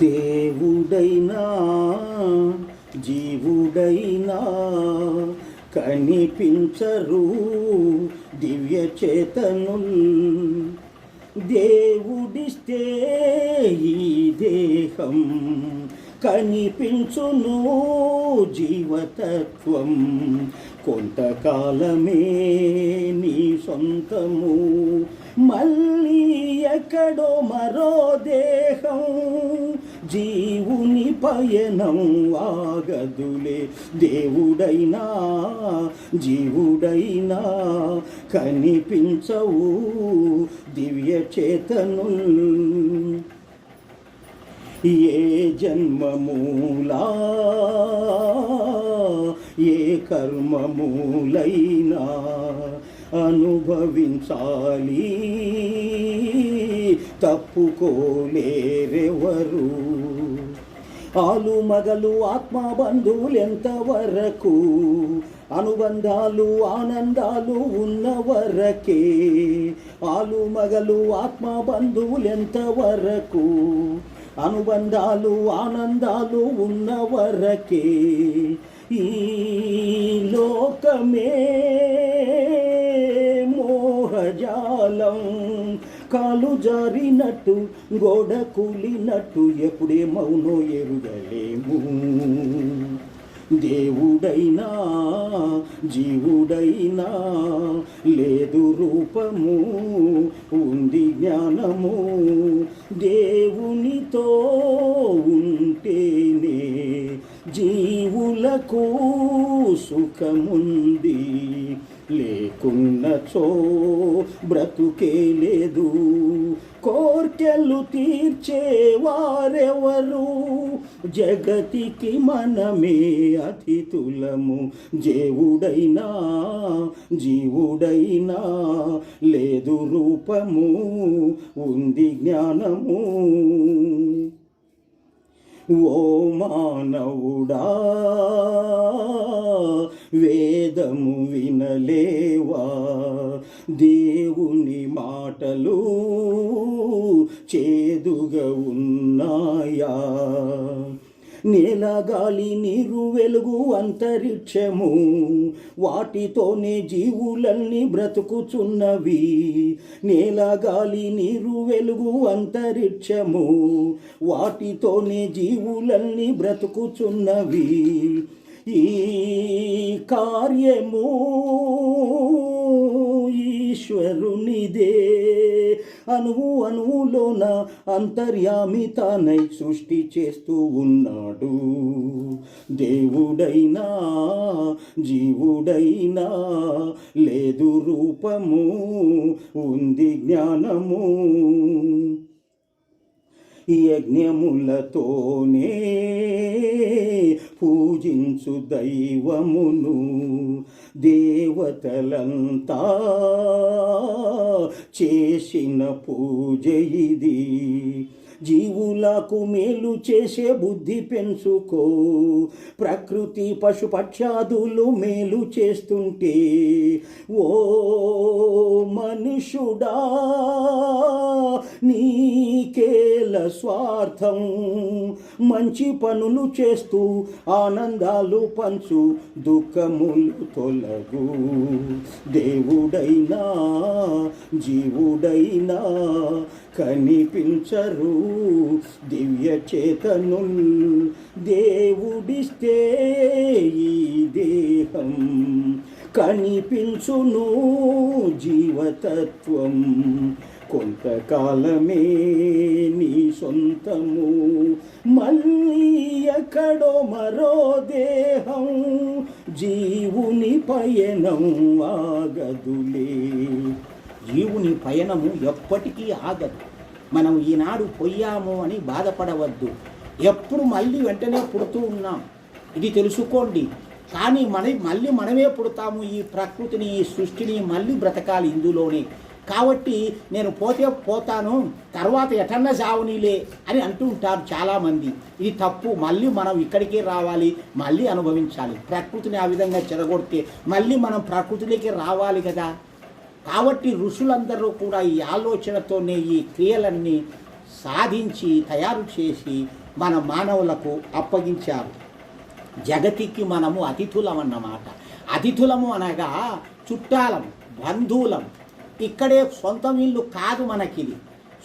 దేవుడైనా జీవుడైనా కనిపించరు దివ్య చేతనుల్. దేవుడిస్తే ఈ దేహం కనిపించును జీవతత్వం. కొంతకాలమే నీ సొంతము, మళ్ళీ ఎక్కడో మరో దేహం. జీవుని పయనం ఆగదులే. దేవుడైనా జీవుడైనా కనిపించవు దివ్య చేతనుల్. ఏ జన్మమూలా ఏ కర్మమూలైనా అనుభవించాలి, తప్పుకోలేరెవరు. ఆలు మగలు ఆత్మబంధువులెంతవరకు, అనుబంధాలు ఆనందాలు ఉన్నవరకే. ఆలు మగలు ఆత్మబంధువులెంతవరకు, అనుబంధాలు ఆనందాలు ఉన్నవరకే. ఈ లోకమే మోహజాలం, కాలు జారినట్టు గోడ కూలినట్టు ఎప్పుడేమవునో ఎరుగలేము. దేవుడైనా జీవుడైనా లేదు రూపము, ఉంది జ్ఞానము. దేవునితో ఉంటేనే జీవులకు సుఖముంది, లేకున్నచో బ్రతుకే లేదు. కోర్కెలు తీర్చేవారెవరు, జగతికి మనమే అతిథులము. దేవుడైనా జీవుడైనా లేదు రూపము, ఉంది జ్ఞానము. ఓ మానవుడా, వేదము వినలేవా? దేవుని మాటలు చేదుగా ఉన్నాయా? నేల గాలి నీరు వెలుగు అంతరిక్షము, వాటితోనే జీవులన్నీ బ్రతుకుచున్నవి. నేల గాలి నీరు వెలుగు అంతరిక్షము, వాటితోనే జీవులన్నీ బ్రతుకుచున్నవి. ఈ కార్యము ఈశ్వరునిదే, అణువు అణువులోన అంతర్యామి తానై సృష్టి చేస్తూ ఉన్నాడు. దేవుడైనా జీవుడైనా లేదు రూపము, ఉంది జ్ఞానము. యజ్ఞములతోనే పూజించు దైవమును, దేవతలంతా చేసిన పూజ ఇది. జీవులకు మేలు చేసే బుద్ధి పెంచుకో. ప్రకృతి పశుపక్షాదులు మేలు చేస్తుంటే, ఓ మనుషుడా నీకేల స్వార్థం. మంచి పనులు చేస్తూ ఆనందాలు పంచు, దుఃఖములు తొలగు. దేవుడైనా జీవుడైనా కనిపించరు దివ్య చేతనుల్. దేవుడిస్తే ఈ దేహం కనిపించును జీవతత్వం. కొంతకాలమే నీ సొంతము, మళ్ళీ ఎక్కడో మరో దేహం. జీవుని పయనం ఆగదులే. జీవుని పయనము ఎప్పటికీ ఆగదు. మనం ఈనాడు పోయాము అని బాధపడవద్దు. ఎప్పుడు మళ్ళీ వెంటనే పుడుతూ ఉన్నాం, ఇది తెలుసుకోండి. కానీ మళ్ళీ మనమే పుడతాము. ఈ ప్రకృతిని ఈ సృష్టిని మళ్ళీ బ్రతకాలి ఇందులోనే. కాబట్టి నేను పోతే పోతాను, తర్వాత ఎటన్నా జావనీలే అని అంటూ ఉంటారు చాలామంది. ఇది తప్పు. మళ్ళీ మనం ఇక్కడికే రావాలి, మళ్ళీ అనుభవించాలి. ప్రకృతిని ఆ విధంగా చెడగొడితే మళ్ళీ మనం ప్రకృతిలోకి రావాలి కదా. కాబట్టి ఋషులందరూ కూడా ఈ ఆలోచనతోనే ఈ క్రియలన్నీ సాధించి తయారు చేసి మన మానవులకు అప్పగించారు. జగతికి మనము అతిథులం అన్నమాట. అతిథులము అనగా చుట్టాలం, బంధువులం. ఇక్కడే సొంతం ఇల్లు కాదు మనకిది.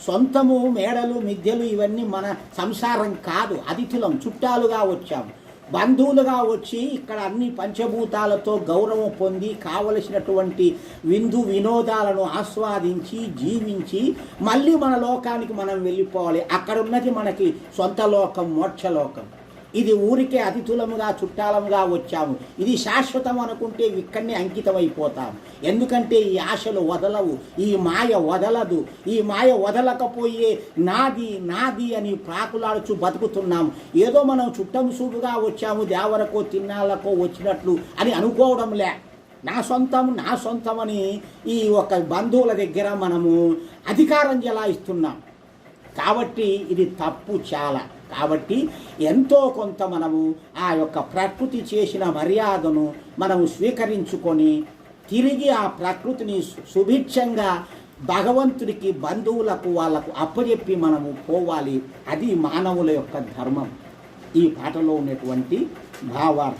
సొంతము మేడలు మిద్దెలు ఇవన్నీ మన సంసారం కాదు. అతిథులం, చుట్టాలుగా వచ్చాము, బంధువులుగా వచ్చి ఇక్కడ అన్ని పంచభూతాలతో గౌరవం పొంది కావలసినటువంటి విందు వినోదాలను ఆస్వాదించి జీవించి మళ్ళీ మన లోకానికి మనం వెళ్ళిపోవాలి. అక్కడ ఉన్నది మనకి సొంత లోకం, మోక్షలోకం. ఇది ఊరికే అతిథులముగా చుట్టాలముగా వచ్చాము, ఇది శాశ్వతం అనుకుంటే ఇక్కడనే అంకితమైపోతాము. ఎందుకంటే ఈ ఆశలు వదలవు, ఈ మాయ వదలదు. ఈ మాయ వదలకపోయే నాది నాది అని ప్రాకులాడుచు బతుకుతున్నాము. ఏదో మనం చుట్టం చూపుగా వచ్చాము, దేవరకో తిన్నాళ్ళకో వచ్చినట్లు అని అనుకోవడంలే. నా సొంతమని ఈ ఒక బంధువుల దగ్గర మనము అధికారం చెలాయిస్తున్నాం. కాబట్టి ఇది తప్పు చాలా. కాబట్టి ఎంతో కొంత మనము ఆ యొక్క ప్రకృతి చేసిన మర్యాదను మనము స్వీకరించుకొని తిరిగి ఆ ప్రకృతిని సుభిక్షంగా భగవంతుడికి, బంధువులకు, వాళ్ళకు అప్పచెప్పి మనము పోవాలి. అది మానవుల యొక్క ధర్మం. ఈ పాటలో ఉన్నటువంటి భావార్థం.